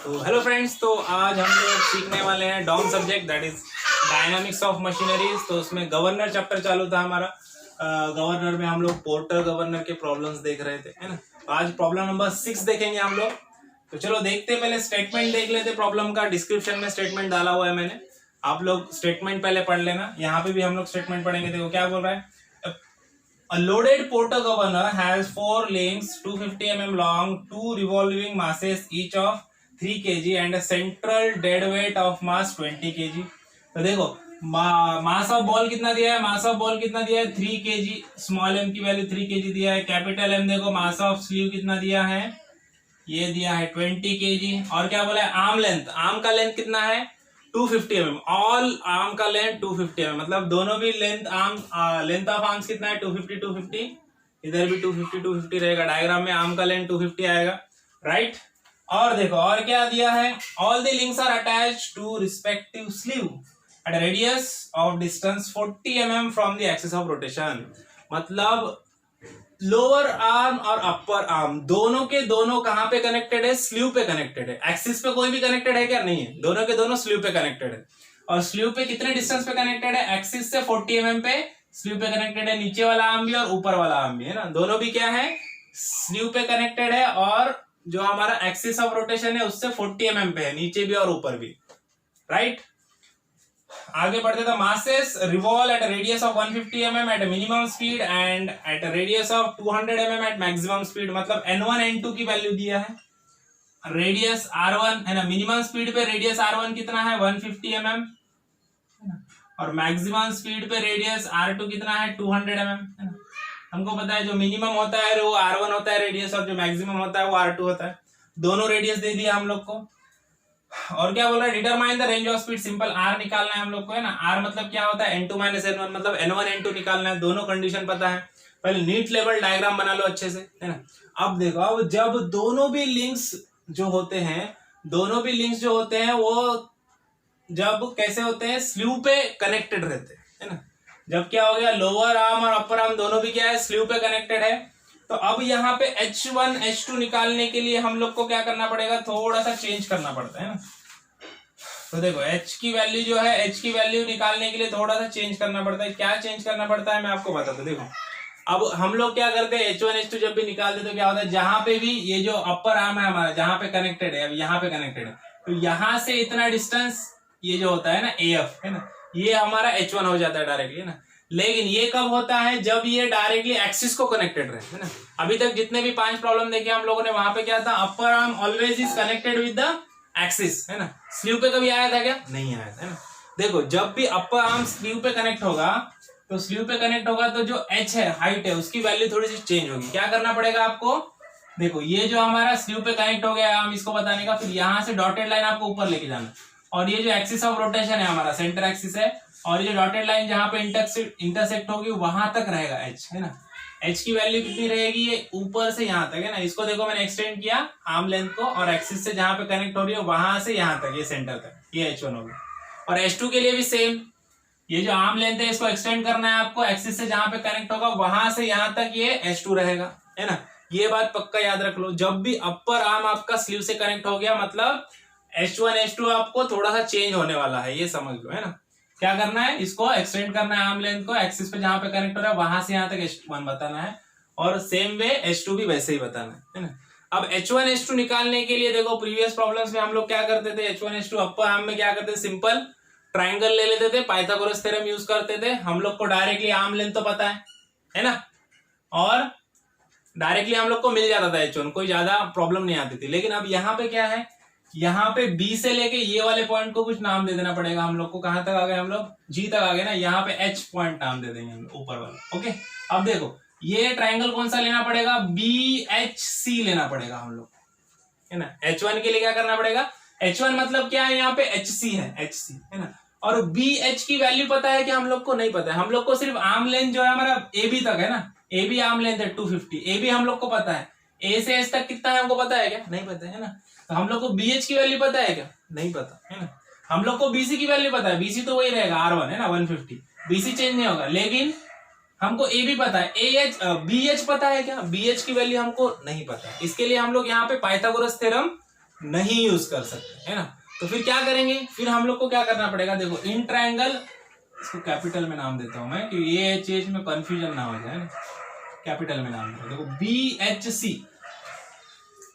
तो hello friends, तो आज हम लोग सीखने वाले हैं डॉम subject that is dynamics of machineries. तो उसमें गवर्नर चैप्टर चालू था हमारा। गवर्नर में हम लोग पोर्टर गवर्नर के प्रॉब्लम्स देख रहे थे, है ना। तो आज प्रॉब्लम नंबर 6 देखेंगे हम लोग। तो चलो देखते हैं, पहले स्टेटमेंट देख लेते प्रॉब्लम का। डिस्क्रिप्शन में स्टेटमेंट डाला हुआ है मैंने, आप लोग स्टेटमेंट पहले पढ़ लेना। यहाँ पे भी हम लोग स्टेटमेंट पढ़ेंगे। देखो क्या बोल रहा है। A loaded porter governor has 4 links 250 mm long, 2 revolving masses each of 3 kg and a central dead weight of mass 20 kg। तो देखो मास ऑफ बॉल कितना दिया है, मास ऑफ बॉल कितना दिया है 3 kg, स्मॉल एम की वैल्यू 3 kg दिया है। कैपिटल एम देखो मास ऑफ स्लीव कितना दिया है, ये दिया है 20 kg। और क्या बोला है, आर्म लेंथ, आर्म का लेंथ कितना है 250 mm। ऑल आर्म का लेंथ 250 mm, मतलब दोनों भी length arm length of arms कितना है 250। इधर भी 250 रहेगा। डायग्राम में आर्म का लेंथ 250 आएगा, राइट। और देखो और क्या दिया है, all the links are attached to respective sleeve at radius of distance 40 mm from the axis of rotation. मतलब लोअर आर्म और अपर आर्म दोनों के दोनों कहां पे कनेक्टेड है, स्लीव पे कनेक्टेड है। एक्सिस पे कोई भी कनेक्टेड है क्या, नहीं है, दोनों के दोनों स्लीव पे कनेक्टेड है। और स्लीव पे कितने डिस्टेंस पे कनेक्टेड है, एक्सिस से 40 mm पे स्लीव पे कनेक्टेड है। नीचे वाला आर्म भी और ऊपर वाला आर्म भी, है ना, दोनों भी क्या है स्लीव पे कनेक्टेड है। और जो हमारा एक्सिस ऑफ रोटेशन है उससे 40 mm पे है, नीचे भी और ऊपर भी, राइट। आगे बढ़ते थे। Masses revolve at radius of 150 mm at minimum speed and at radius of 200 mm at maximum speed. मतलब n1 n2 की वैल्यू दिया है, रेडियस r1 है ना, मिनिमम स्पीड पे रेडियस r1 कितना है 150 mm और मैक्सिमम स्पीड पे रेडियस r2 कितना है 200 mm, है ना। हमको पता है जो मिनिमम होता है वो r1 होता है रेडियस, और जो मैक्सिमम होता है वो r2 होता है। दोनों रेडियस दे दिया हम लोग को। और क्या बोल रहा है, determine the range of speed. Simple R निकालना है हम लोग को, है ना। आर मतलब क्या होता है n2 - n1, मतलब n1 n2 निकालना है। दोनों कंडीशन पता है। पहले नीट लेवल डायग्राम बना लो अच्छे से, है ना। अब देखो, अब जब दोनों भी लिंक्स जो होते हैं वो जब कैसे होते हैं, स्लीव पे कनेक्टेड रहते हैं, है ना। जब क्या हो गया, लोअर आर्म और अपर आर्म दोनों भी क्या है स्लीव पे कनेक्टेड है। तो अब यहाँ पे H1 H2 निकालने के लिए हम लोग को क्या करना पड़ेगा, थोड़ा सा चेंज करना पड़ता है ना। तो देखो H की वैल्यू जो है, H की वैल्यू निकालने के लिए थोड़ा सा चेंज करना पड़ता है। क्या चेंज करना पड़ता है मैं आपको बताता हूँ। देखो अब हम लोग क्या करते हैं, H1 H2 जब भी निकालते तो क्या होता है, जहां पे भी ये जो अपर आर्म है हमारा जहां पे कनेक्टेड है, अब यहाँ पे कनेक्टेड है, तो यहां से इतना डिस्टेंस ये जो होता है ना AF, है ना, ये हमारा H1 हो जाता है डायरेक्टली, है ना। लेकिन ये कब होता है, जब ये डायरेक्टली एक्सिस को कनेक्टेड रहे, है ना। अभी तक जितने भी 5 प्रॉब्लम देखे हम लोगों ने, वहां पे क्या था, upper arm always is connected with the axis, है ना। स्लीव पे कभी आया था क्या, नहीं आया था, है ना। देखो जब भी अपर आर्म स्लीव पे कनेक्ट होगा, तो स्लीव पे कनेक्ट होगा तो जो H है, हाइट है, उसकी वैल्यू थोड़ी सी चेंज होगी। क्या करना पड़ेगा आपको, देखो ये जो हमारा स्लीव पे कनेक्ट हो गया आर्म, इसको बताने का, फिर यहां से डॉटेड लाइन आपको ऊपर लेके जाना। और ये जो एक्सिस ऑफ रोटेशन है हमारा सेंटर एक्सिस है, और ये डॉटेड लाइन जहां पे इंटरसेक्ट होगी वहां तक रहेगा H, है ना। H की वैल्यू कितनी रहेगी, ये ऊपर से यहां तक, है ना। इसको देखो मैंने एक्सटेंड किया आर्म लेंथ को, और एक्सिस से जहां पे कनेक्ट हो रही है वहां से यहां तक, ये सेंटर तक, ये H1 होगा। और H2 के लिए भी सेम, ये जो आर्म लेंथ है इसको एक्सटेंड करना है आपको, एक्सिस से जहां पे कनेक्ट होगा वहां से यहां तक ये H2 रहेगा, है ना। ये बात पक्का याद रख लो, जब भी अपर आर्म आपका स्लीव से कनेक्ट हो गया मतलब H1 H2 आपको थोड़ा सा चेंज होने वाला है, ये समझ लो, है ना। क्या करना है, इसको एक्सटेंड करना है आर्म लेंथ को, एक्सिस पे जहां पे कनेक्ट हो रहा है वहां से यहां तक H1 बताना है, और सेम वे H2 भी वैसे ही बताना है ना। अब H1 H2 निकालने के लिए देखो प्रीवियस प्रॉब्लम्स में हम लोग क्या करते थे, H1 H2 अपर आर्म में क्या करते थे, सिंपल ट्राइंगल ले लेते थे, पाइथागोरस थ्योरम यूज करते थे। हम लोग को डायरेक्टली आर्म लेंथ तो पता है ना, और डायरेक्टली हम लोग को मिल जाता था H1, कोई ज्यादा प्रॉब्लम नहीं आती थी। लेकिन अब यहाँ पे क्या है, यहाँ पे B से लेके ये वाले पॉइंट को कुछ नाम दे देना पड़ेगा हम लोग को। कहां तक आ गए हम लोग, G तक आ गए ना, यहाँ पे H पॉइंट नाम दे देंगे हम लोग ऊपर वाला, ओके। अब देखो ये ट्राइंगल कौन सा लेना पड़ेगा, BHC लेना पड़ेगा हम लोग, है ना। H1 के लिए क्या करना पड़ेगा, H1 मतलब क्या है, यहाँ पे HC है, HC, है ना। और BH की वैल्यू पता है कि हम लोग को नहीं पता है। हम लोग को सिर्फ आर्म लेंथ जो है हमारा AB तक है ना, AB आर्म लेंथ है 250, AB हम लोग को पता है। A से H तक कितना है हमको पता है क्या, नहीं पता है ना। तो हम लोग को BH की वैल्यू पता है क्या, नहीं पता, है ना। हम लोग को BC की वैल्यू पता है, BC तो वही रहेगा R1, है ना 150, BC चेंज नहीं होगा। लेकिन हमको AB पता है, BH पता है क्या, BH की वैल्यू हमको नहीं पता है। इसके लिए हम लोग यहाँ पे पाइथागोरस थ्योरम नहीं यूज कर सकते, है ना। तो फिर क्या करेंगे, फिर हम लोग को क्या करना पड़ेगा, देखो इन ट्रायंगल, इसको कैपिटल में नाम देता हूं मैं कि ये एच में कंफ्यूजन ना हो जाए ना, कैपिटल में नाम देता हूं। देखो BHC,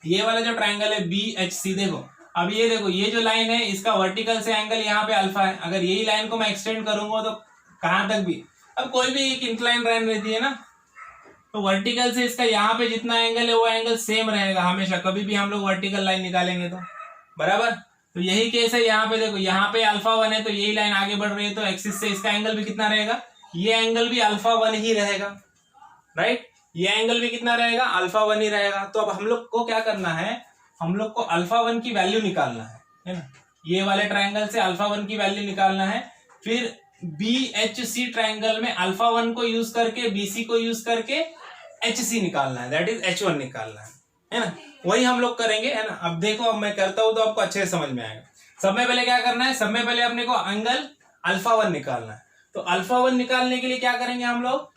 ये वाला जो ट्रायंगल है BHC, देखो अब ये देखो, ये जो लाइन है इसका वर्टिकल से एंगल यहाँ पे अल्फा है। अगर यही लाइन को मैं एक्सटेंड करूंगा तो कहां तक भी, अब कोई भी एक इंक्लाइन लाइन रहती है ना, तो वर्टिकल से इसका यहाँ पे जितना एंगल है वो एंगल सेम रहेगा हमेशा, कभी भी हम लोग वर्टिकल लाइन निकालेंगे तो, बराबर। तो यही केस है यहाँ पे, देखो यहाँ पे अल्फा 1 है तो यही लाइन आगे बढ़ रही है, तो एक्सिस से इसका एंगल भी कितना रहेगा, ये एंगल भी अल्फा 1 ही रहेगा, राइट। ये एंगल भी कितना रहेगा, अल्फा 1 ही रहेगा। तो अब हम लोग को क्या करना है, हम लोग को अल्फा 1 की वैल्यू निकालना है ना। ये वाले ट्रायंगल से अल्फा 1 की वैल्यू निकालना है। फिर BHC ट्रायंगल में अल्फा 1 को यूज करके, BC को यूज करके HC निकालना है, दैट इज H1 निकालना है ना। वही हम लोग करेंगे, है ना। अब देखो, अब मैं करता हूं तो आपको अच्छे से समझ में आएगा। सब में पहले क्या करना है, सब में पहले अपने को एंगल अल्फा 1 निकालना है। तो अल्फा 1 निकालने के लिए क्या करेंगे, हम लोग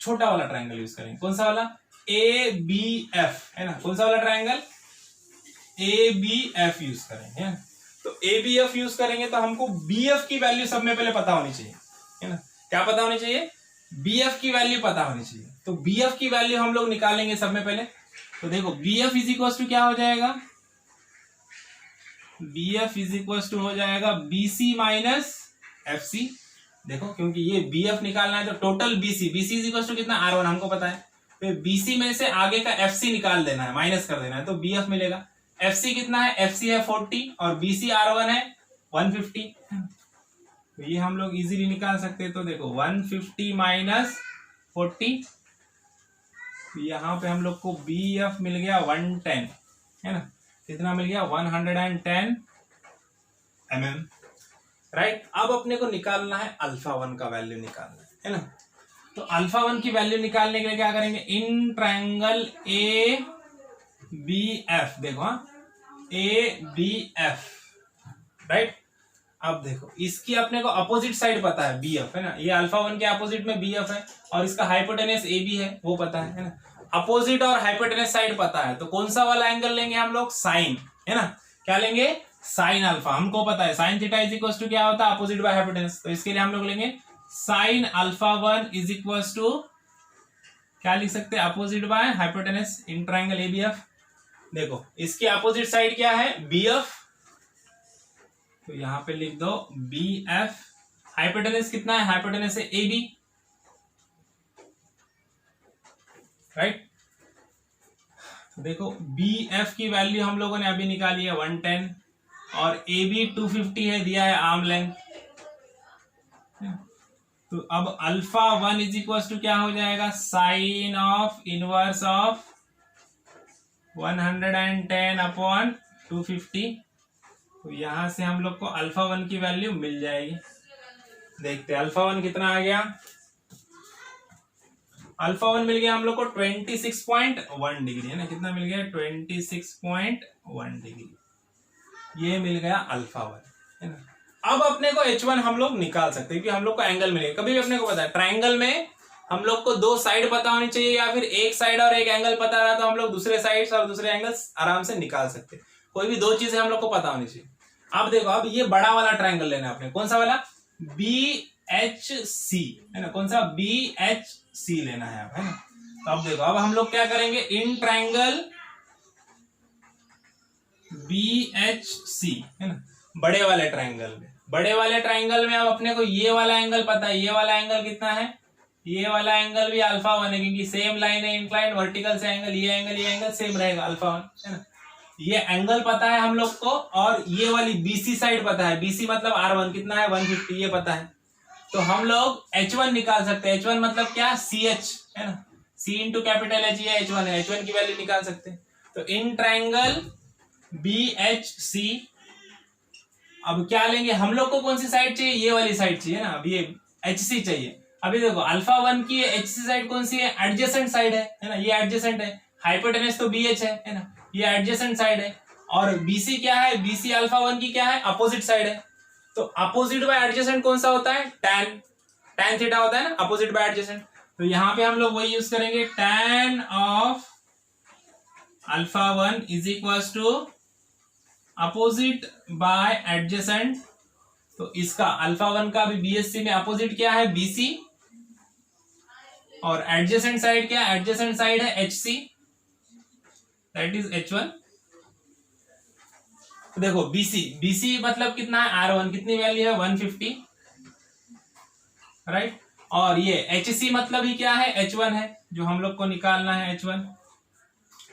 छोटा वाला ट्रायंगल यूज करेंगे। कौन सा वाला, ABF, है ना। कौन सा वाला ट्रायंगल, ABF यूज करेंगे, है ना। तो ABF यूज करेंगे तो हमको BF की वैल्यू सब में पहले पता होनी चाहिए, है ना। क्या पता होनी चाहिए, BF की वैल्यू पता होनी चाहिए। तो BF की वैल्यू हम लोग निकालेंगे सब में पहले। तो देखो BF इज इक्वल टू क्या हो जाएगा, BF इज इक्वल टू हो जाएगा BC माइनस FC। देखो क्योंकि ये BF निकालना है तो total BC is equal to कितना, R1 हमको पता है। तो BC में से आगे का FC निकाल देना है, माइनस कर देना है, तो BF मिलेगा। FC कितना है, FC है 40 और BC R1 है 150। तो ये हम लोग इजीली निकाल सकते हैं। तो देखो 150 माइनस 40, तो यहाँ पे हम लोग को BF मिल गया 110, है ना। कितना मिल गया, 110 mm, राइट। अब अपने को निकालना है अल्फा 1 का वैल्यू निकालना है ना। तो अल्फा 1 की वैल्यू निकालने के लिए क्या करेंगे, इन ट्रायंगल ABF, देखो हाँ ABF, राइट। अब देखो इसकी अपने को अपोजिट साइड पता है BF, है ना। ये अल्फा 1 के अपोजिट में BF है और इसका हाइपोटेनस AB है, वो पता है ना। अपोजिट और हाइपोटेनस साइड पता है तो कौन सा वाला एंगल लेंगे हम लोग, साइन, है ना। क्या लेंगे, साइन अल्फा। हमको पता है sine theta is equal to क्या होता है, अपोजिट बाय हाइपोटेनस। तो इसके लिए हम लोग लेंगे sine alpha 1 is equal to क्या लिख सकते हैं, opposite by hypotenuse in triangle ABF। देखो इसकी अपोजिट साइड क्या है, BF, तो यहां पे लिख दो BF। हाइपोटेनस कितना है, हाइपोटेनस है AB, राइट। देखो BF की वैल्यू हम लोगों ने अभी निकाली है 110 और AB 250 है, दिया है आर्म लेंथ। तो अब अल्फा 1 इज इक्वल टू क्या हो जाएगा, sine of inverse of 110 upon 250। तो यहां से हम लोग को अल्फा 1 की वैल्यू मिल जाएगी। देखते हैं अल्फा 1 कितना आ गया, अल्फा 1 मिल गया हम लोग को 26.1 डिग्री, है ना। कितना मिल गया, 26.1 डिग्री, ये मिल गया अल्फा 1, है ना। अब अपने को H1 हम लोग निकाल सकते हैं क्योंकि हम लोग को एंगल मिलेगा। कभी भी अपने को पता है ट्रायंगल में हम लोग को दो साइड पता होनी चाहिए, या फिर एक साइड और एक एंगल पता रहा तो हम लोग दूसरे साइड और दूसरे एंगल्स आराम से निकाल सकते हैं। कोई भी दो चीजें हम लोग को पता होनी चाहिए। अब देखो, अब ये बड़ा वाला ट्रायंगल लेना है अपने, कौन सा वाला, BHC, है ना। कौन सा, BHC लेना है अब, है ना। तो अब देखो, अब हम लोग क्या करेंगे, इन ट्रायंगल BHC, है ना, बड़े वाले ट्रायंगल में अब अपने को ये वाला एंगल पता है। ये वाला एंगल कितना है, ये वाला एंगल भी अल्फा 1 है क्योंकि सेम लाइन है इंक्लाइंड, वर्टिकल से एंगल, ये एंगल सेम रहेगा अल्फा 1, है ना। ये एंगल पता है हम लोग को और ये वाली BC साइड पता है। BC मतलब R1 कितना है, 150, ये पता है। तो हम लोग H1 निकाल सकते हैं। H1 मतलब क्या, CH, है ना। C इंटू कैपिटल H, ये H1 है, H1 की वैल्यू निकाल सकते हैं। तो इन ट्रायंगल BHC अब क्या लेंगे हम लोग को, कौन सी साइड चाहिए, ये वाली साइड चाहिए ना। अब ये HC चाहिए। अभी देखो अल्फा 1 की HC साइड कौन सी है, एडजेसेंट साइड है ना। ये एडजेसेंट है, हाइपोटेनस तो BH है ना, ये एडजेसेंट साइड है। और BC क्या है, BC अल्फा 1 की क्या है, अपोजिट साइड है। तो अपोजिट बाय एडजेसेंट कौन सा होता है, tan थीटा होता है ना, अपोजिट बाय एडजेसेंट। तो यहाँ पे हम लोग वही यूज करेंगे, tan of alpha 1 is equal to opposite by adjacent, तो इसका अल्फा वन का भी बीएससी में अपोजिट क्या है, बीसी, और एडजेसेंट साइड क्या है, एडजेसेंट साइड है एचसी, दैट इज H1। तो देखो बीसी, बीसी मतलब कितना है, R1 कितनी वैल्यू है, 150, राइट। और ये HC मतलब ही क्या है, H1 है, जो हम लोग को निकालना है H1,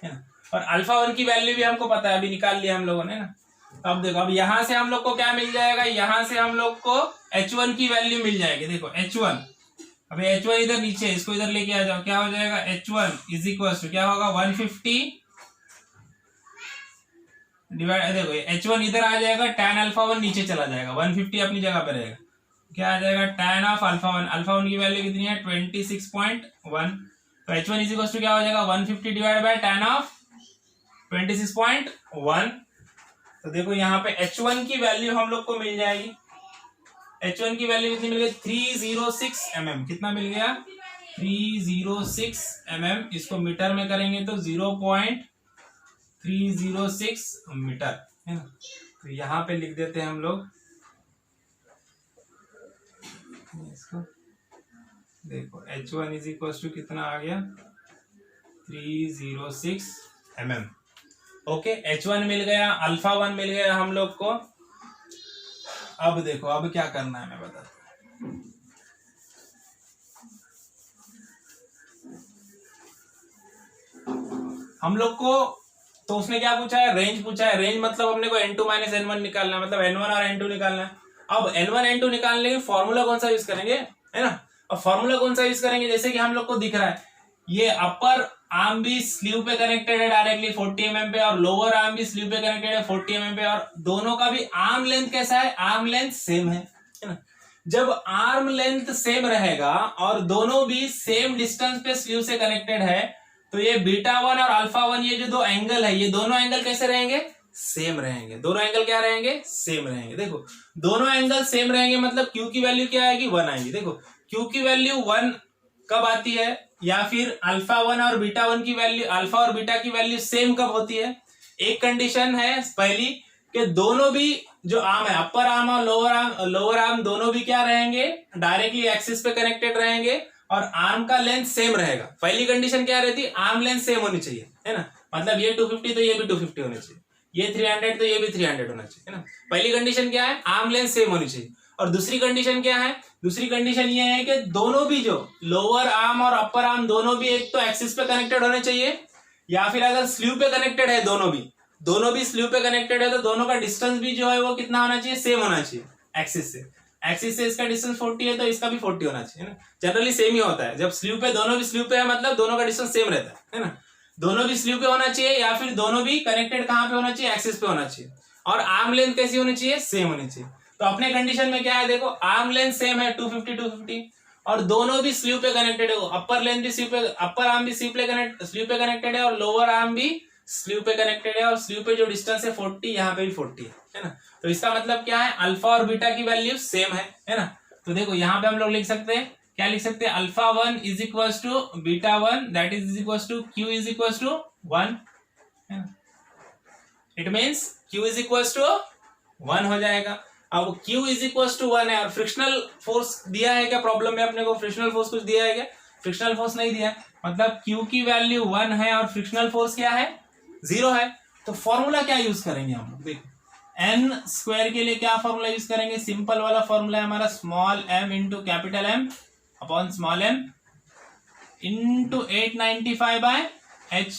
है ना। और अल्फा वन की वैल्यू भी हमको पता है, अभी निकाल लिया हम लोगों ने ना। तो अब देखो, अब यहां से हम लोग को क्या मिल जाएगा, यहां से हम लोग को H1 की वैल्यू मिल जाएगी। देखो H1, अभी H1 इधर नीचे, इसको इधर लेके आ जाओ, क्या हो जाएगा, H1 इज इक्वल टू क्या होगा, 150 डिवाइड, देखो H1 इधर आ जाएगा, tan अल्फा वन नीचे चला जाएगा, 150 अपनी जगह पे रहेगा, क्या आ जाएगा, tan of alpha one, alpha one की वैल्यू कितनी है, 26.1, तो H1 इज इक्वल टू क्या हो जाएगा, 150 डिवाइड बाय tan ऑफ 26.1। तो देखो यहाँ पे H1 की वैल्यू हम लोग को मिल जाएगी, H1 की वैल्यू कितनी मिल गई, 306 mm, कितना मिल गया, 306 mm, इसको मीटर में करेंगे तो 0.306 मीटर, है ना। तो यहाँ पे लिख देते हैं हम लोग इसको, देखो H1 इज इक्वल टू कितना आ गया, 306 mm। ओके, H1 मिल गया, अल्फा वन मिल गया हम लोग को। अब देखो अब क्या करना है मैं बताता हूं। हम लोग को तो उसने क्या पूछा है, रेंज पूछा है। रेंज मतलब अपने को N2 माइनस N1 निकालना है, मतलब N1 और N2 निकालना है। अब N1 N2 निकालने के फॉर्मूला कौन सा यूज करेंगे, है ना। अब फॉर्मूला कौन सा यूज करेंगे, जैसे कि हम लोग को दिख रहा है, ये अपर आर्म भी स्लीव पे कनेक्टेड है डायरेक्टली 40 mm पे, और लोअर आर्म भी स्लीव पे कनेक्टेड है 40 mm पे, और दोनों का भी आर्म लेंथ कैसा है, आर्म लेंथ सेम है ना। जब आर्म लेंथ सेम रहेगा और दोनों भी सेम डिस्टेंस पे स्लीव से कनेक्टेड है, तो ये बीटा वन और अल्फा वन, ये जो दो एंगल है, ये दोनों एंगल कैसे रहेंगे, सेम रहेंगे। दोनों एंगल क्या रहेंगे, सेम रहेंगे। देखो दोनों एंगल सेम रहेंगे मतलब क्यू की वैल्यू क्या आएगी, 1 आएगी। देखो क्यू की वैल्यू 1 कब आती है, या फिर अल्फा वन और बीटा वन की वैल्यू, अल्फा और बीटा की वैल्यू सेम कब होती है। एक कंडीशन है पहली कि दोनों भी जो आर्म है, अपर आर्म और लोअर आर्म दोनों भी क्या रहेंगे, डायरेक्टली एक्सिस पे कनेक्टेड रहेंगे और आर्म का लेंथ सेम रहेगा। पहली कंडीशन क्या रहती है, आर्म लेंथ सेम होनी चाहिए, है ना। मतलब ये 250 तो ये भी 250 होना चाहिए, ये 300 तो ये भी 300 होना चाहिए, है ना। पहली कंडीशन क्या है, आर्म लेंथ सेम होनी चाहिए। और दूसरी कंडीशन क्या है, दूसरी कंडीशन ये है कि दोनों भी जो लोअर आर्म और अपर आर्म दोनों भी एक तो एक्सिस पे कनेक्टेड होने चाहिए, या फिर अगर स्लीव पे कनेक्टेड है दोनों भी स्लीव पे कनेक्टेड है, तो दोनों का डिस्टेंस भी जो है वो कितना होना चाहिए, सेम होना चाहिए एक्सिस से। एक्सिस से इसका डिस्टेंस 40 है तो इसका भी 40 होना चाहिए ना। जनरली सेम ही होता है, जब स्लीव पे दोनों भी स्लीव पे है मतलब दोनों का डिस्टेंस सेम रहता है ना। दोनों भी स्लीव पे होना चाहिए, या फिर दोनों भी कनेक्टेड कहां पे होना चाहिए, एक्सिस पे होना चाहिए। और आर्म लेंथ कैसी होनी चाहिए, सेम होनी चाहिए। तो अपने कंडीशन में क्या है, देखो आर्म लेंथ सेम है 250 और दोनों भी स्लीव पे कनेक्टेड है। अपर लेंथ भी स्लीव पे, अपर आर्म भी स्लीव पे कनेक्टेड है, और लोअर आर्म भी स्लीव पे कनेक्टेड है, और स्लीव पे जो डिस्टेंस है 40, यहाँ पे भी 40 है ना। तो इसका मतलब क्या है, अल्फा और बीटा की वैल्यू सेम है ना। तो देखो यहाँ पे हम लोग लिख सकते हैं, क्या लिख सकते हैं, alpha one is equal to beta one, that is equal to Q is equal to 1। It means Q is equal to 1 हो जाएगा। अब Q इज इक्वल टू 1 है, और फ्रिक्शनल फोर्स दिया है क्या प्रॉब्लम में अपने को, फ्रिक्शनल फोर्स कुछ दिया है क्या, फ्रिक्शनल फोर्स नहीं दिया, मतलब Q की वैल्यू 1 है और फ्रिक्शनल फोर्स क्या है, 0 है। तो फॉर्मूला क्या यूज करेंगे हम लोग, देखो n स्क्वायर के लिए क्या फॉर्मूला यूज करेंगे, सिंपल वाला फॉर्मूला है हमारा, small m into capital M upon small m into 895 by h,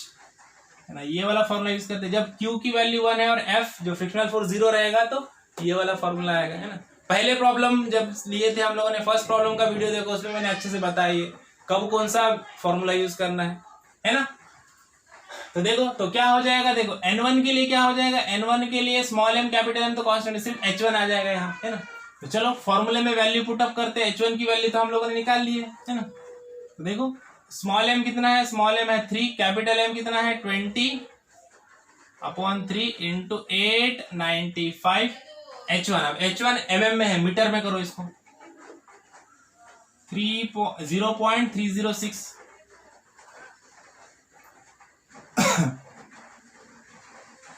है ना। ये वाला फॉर्मूला यूज करते हैं जब Q की वैल्यू 1 है और F जो फ्रिक्शनल फोर्स 0 रहेगा, तो ये वाला फॉर्मूला आएगा, है ना। पहले प्रॉब्लम जब लिए थे हम लोगों ने, फर्स्ट प्रॉब्लम का वीडियो देखो, उसमें मैंने अच्छे से बताया कब कौन सा फॉर्मूला यूज करना है ना। तो देखो तो क्या हो जाएगा, देखो n1 के लिए क्या हो जाएगा, n1 के लिए स्मॉल m कैपिटल M तो कांस्टेंट, सिर्फ h1 आ जाएगा यहाँ, है ना। तो चलो फॉर्मूले में वैल्यू पुटअप करते हैं, h1 की वैल्यू तो हम लोगों ने निकाल ली है ना। तो देखो स्मॉल m कितना है, स्मॉल m है 3, कैपिटल M कितना है 20 अपॉन 3 इंटू 895 h1। अब h1 mm में है, मीटर में करो इसको, 0.306।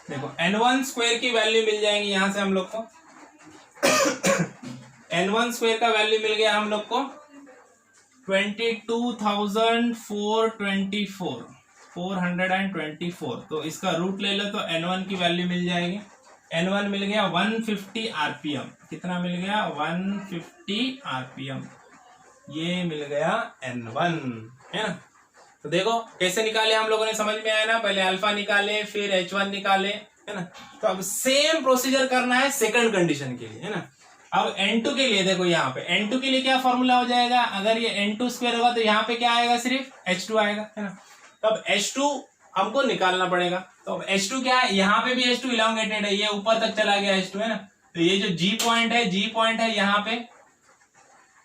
देखो n1 स्क्वायर की वैल्यू मिल जाएगी यहां से हम लोग को n1 स्क्वायर का वैल्यू मिल गया हम लोग को 22,424 तो इसका रूट ले लो तो n1 की वैल्यू मिल जाएगी। n1 मिल गया 150 आरपीएम। कितना मिल गया? 150 आरपीएम। ये मिल गया n1, है ना। तो देखो कैसे निकाले हम लोगों ने, समझ में आया ना। पहले अल्फा निकाले, फिर h1 निकाले, है ना। तो अब सेम प्रोसीजर करना है सेकंड कंडीशन के लिए, है ना। अब n2 के लिए देखो, यहाँ पे n2 के लिए क्या फॉर्मूला हो जाएगा? अगर ये n2 स्क्वायर होगा तो यहाँ पे क्या आएगा? सिर्फ h2 आएगा, है ना। तो अब h2 हमको निकालना पड़ेगा। तो अब h2 क्या है? यहाँ पे भी h2 इलांगेटेड है, ये ऊपर तक चला गया h2, है ना। तो ये जो g पॉइंट है यहाँ पे,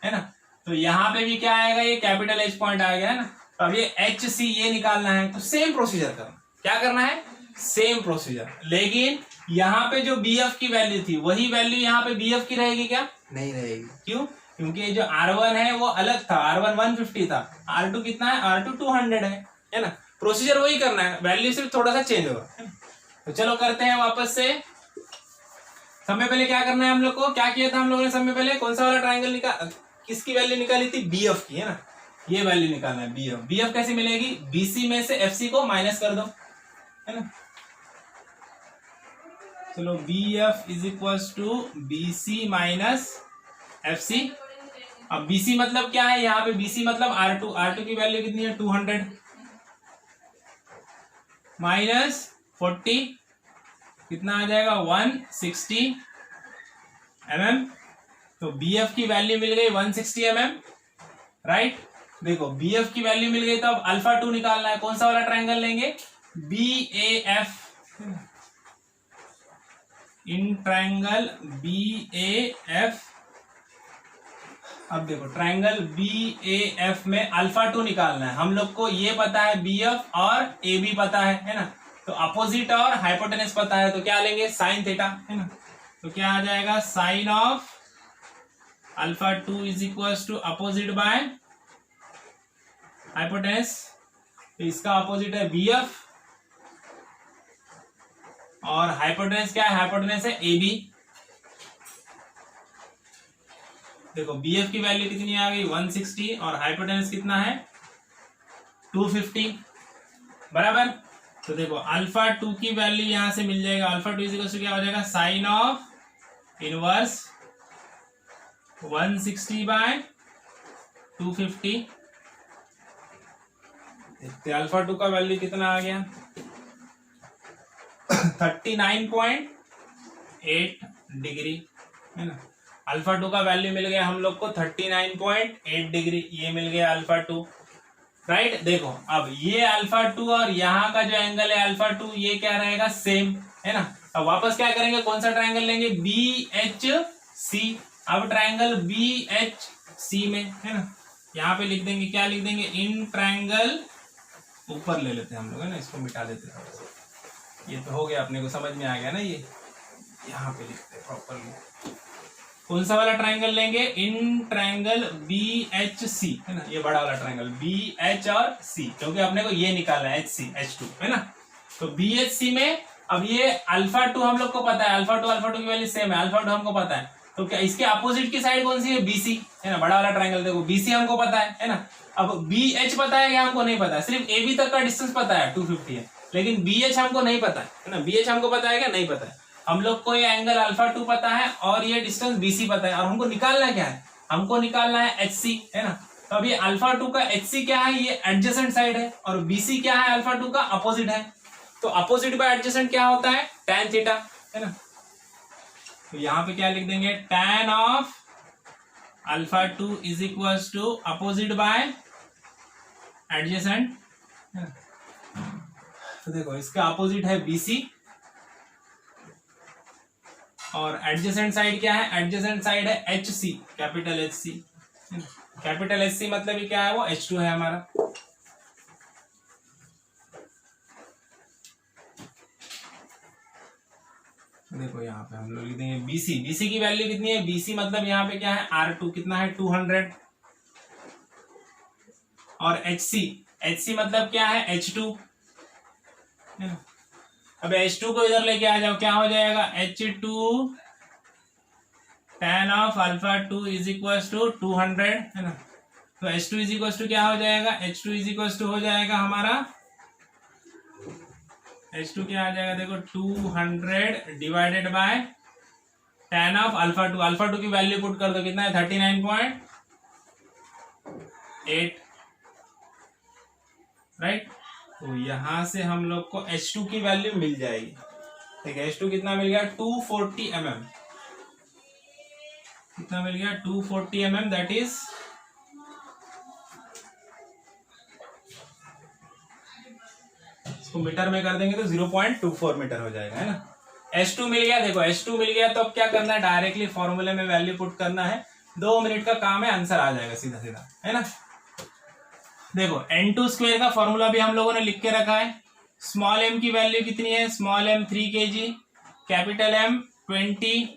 है ना। तो यहाँ पे भी क्या आएगा? ये कैपिटल H पॉइंट आ गया, है ना। तो अब ये HC ये निकालना है, तो सेम प्रोसीजर करना। क्या करना है? Same procedure. लेकिन यहाँ पे जो BF की वैल्यू थी वही वैल्यू यहाँ पे BF की रहेगी क्या? नहीं रहेगी। क्यों? क्योंकि जो R1 है वो अलग था, R1 150 था, R2 कितना है? R2 200 है ना। प्रोसीजर वही करना है, वैल्यू सिर्फ थोड़ा सा चेंज होगा। तो चलो करते हैं वापस से। सबसे पहले क्या करना है हम लोग को? क्या किया था हम लोगों ने सबसे पहले? कौन सा वाला ट्राइंगल निकाल, किसकी वैल्यू निकाली थी? BF की, है ना। ये वैल्यू निकालना है BF। BF कैसे मिलेगी? BC में से FC को माइनस कर दो, है ना। चलो BF is equal to BC minus FC। अब BC मतलब क्या है? यहाँ पे BC मतलब R2 की वैल्यू कितनी है? 200 माइनस 40 कितना आ जाएगा? 160 mm। तो BF की वैल्यू मिल गई 160 mm, राइट। देखो BF की वैल्यू मिल गई, तो अब अल्फा 2 निकालना है। कौन सा वाला ट्राइंगल लेंगे? BAF। In triangle BAF। अब देखो ट्राइंगल BAF में अल्फा 2 निकालना है हम लोग को। ये पता है BF और AB पता है ना। तो अपोजिट और हाइपोटेनस पता है, तो क्या लेंगे? साइन थीटा, है ना। तो क्या आ जाएगा? Sine of alpha 2 is equal to opposite by hypotenuse. तो इसका अपोजिट है BF और हाइपोटेनस क्या है? हाइपोटेनस है AB। देखो BF की वैल्यू कितनी आ गई? 160 और हाइपोटेनस कितना है? 250, बराबर। तो देखो अल्फा 2 की वैल्यू यहां से मिल जाएगा। अल्फा 2 इज इक्वल टू क्या हो जाएगा? Sine of inverse 160 by 250। Alpha 2 का वैल्यू कितना आ गया? 39.8 डिग्री, है ना। अल्फा 2 का वैल्यू मिल गया हम लोग को 39.8 डिग्री। ये मिल गया अल्फा 2, राइट। देखो अब ये अल्फा 2 और यहाँ का जो एंगल है अल्फा 2, ये क्या रहेगा? सेम, है ना। अब वापस क्या करेंगे? कौन सा ट्राइंगल लेंगे? BHC। अब ट्राइंगल BHC में, है ना, यहाँ पे लिख देंगे, क्या लिख देंगे? इन ट्राइंगल, ऊपर ले लेते हैं हम लोग, है ना, इसको मिटा देते हैं। ये तो हो गया, अपने को समझ में आ गया ना। ये यहाँ पे लिखते हैं प्रॉपरली। कौन सा वाला ट्राइंगल लेंगे? इन ट्राइंगल BHC, है ना। ये बड़ा वाला ट्राइंगल BH और C, क्योंकि अपने को ये निकालना है HC H2, है ना। तो BHC में अब ये अल्फा 2 हम लोग को पता है, अल्फा 2 की वैल्यू सेम है, अल्फा 2 हमको पता है। तो क्या इसके अपोजिट की साइड कौन सी है? BC, है ना। बड़ा वाला ट्राइंगल देखो, BC हमको पता है ना। अब BH पता है क्या? हमको नहीं पता है। सिर्फ AB तक का डिस्टेंस पता है 250 है, लेकिन BH हमको नहीं पता है ना। BH हमको पता है क्या? नहीं पता है। हम लोग को ये एंगल अल्फा 2 पता है और ये डिस्टेंस BC पता है, और हमको निकालना क्या है? हमको निकालना है HC, है ना। तो अभी अल्फा 2 का HC क्या है? ये एडजेसेंट साइड है, और BC क्या है? अल्फा 2 का अपोजिट है। तो अपोजिट बाय एडजेसेंट क्या होता है? tan थीटा, है ना। तो यहाँ पे क्या लिख देंगे? tan of alpha 2 is equal to opposite by adjacent. तो देखो इसका अपोजिट है BC और एडजेसेंट साइड क्या है? एडजेसेंट साइड है HC, capital HC। Capital HC मतलब ये क्या है? वो H2 है हमारा। देखो यहाँ पे हम लोग लिख देंगे BC। BC की वैल्यू कितनी है? BC मतलब यहाँ पे क्या है? R2 कितना है? 200। और HC मतलब क्या है? H2, है ना। अब H2 को इधर लेके आ जाओ, क्या हो जाएगा H2 tan of alpha 2 is equal to 200 है ना। तो H2 इज इक्वल टू क्या हो जाएगा, H2 इज इक्वल टू हो जाएगा हमारा, H2 क्या आ जाएगा देखो 200 divided by tan of alpha 2, alpha 2 की वैल्यू पुट कर दो, कितना है 39.8 राइट। तो यहां से हम लोग को H2 की वैल्यू मिल जाएगी, ठीक है। H2 कितना मिल गया 240 mm, कितना मिल गया 240 mm, दैट इज इसको मीटर में कर देंगे तो 0.24 मीटर हो जाएगा, है ना। H2 मिल गया, देखो H2 मिल गया तो अब क्या करना है, डायरेक्टली फॉर्मूले में वैल्यू पुट करना है, 2 मिनट का काम है, आंसर आ जाएगा सीधा सीधा, है ना। देखो N2 स्क्वायर का फॉर्मूला भी हम लोगों ने लिख के रखा है। स्मॉल m की वैल्यू कितनी है, small m 3 kg, capital M 20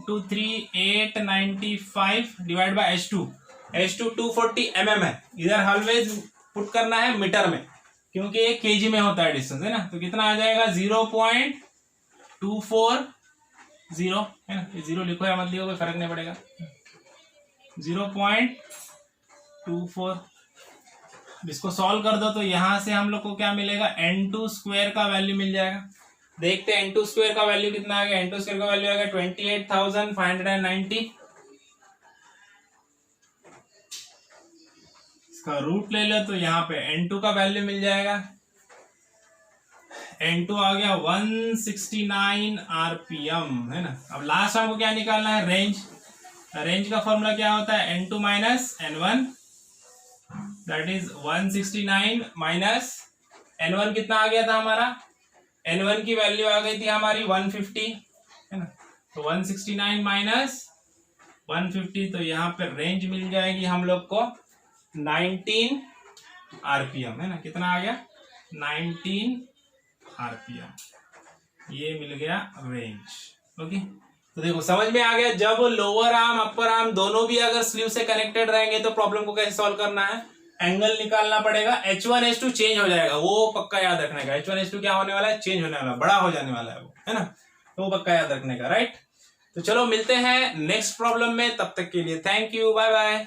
× 3 895 divide by H2 240 mm है, इधर ऑलवेज पुट करना है मीटर में क्योंकि ये केजी में होता है डिस्टेंस, है ना। तो कितना आ जाएगा 0.240 है ना, ये 0 लिखो या मत लिखो कोई फर्क नहीं पड़ेगा, 0.24। इसको सॉल्व कर दो तो यहां से हम लोग को क्या मिलेगा, N2 स्क्वायर का वैल्यू मिल जाएगा। देखते हैं N2 स्क्वायर का वैल्यू कितना आ गया, N2 स्क्वायर का वैल्यू आ गया 28,590। इसका रूट ले लो तो यहाँ पे N2 का वैल्यू मिल जाएगा, N2 आ गया 169 RPM, है ना। अब लास्ट हमको क्या निकालना है, रेंज। रेंज का फॉर्मूला क्या होता है, N2 minus N1, that is 169 minus N1 कितना आ गया था हमारा, N1 की वैल्यू आ गई थी हमारी 150, है ना। तो 169 माइनस 150, तो यहाँ पे रेंज मिल जाएगी हम लोग को 19 RPM, है ना। कितना आ गया 19 RPM, ये मिल गया रेंज। ओके, तो देखो समझ में आ गया, जब लोअर आर्म अपर आर्म दोनों भी अगर स्लीव से कनेक्टेड रहेंगे तो प्रॉब्लम को कैसे सॉल्व करना है, एंगल निकालना पड़ेगा, H1 H2 चेंज हो जाएगा, वो पक्का याद रखने का। H1 H2 क्या होने वाला है, चेंज होने वाला, बड़ा हो जाने वाला है वो, है ना। तो वो पक्का याद रखने का, राइट। तो चलो मिलते हैं नेक्स्ट प्रॉब्लम में, तब तक के लिए थैंक यू, बाय बाय।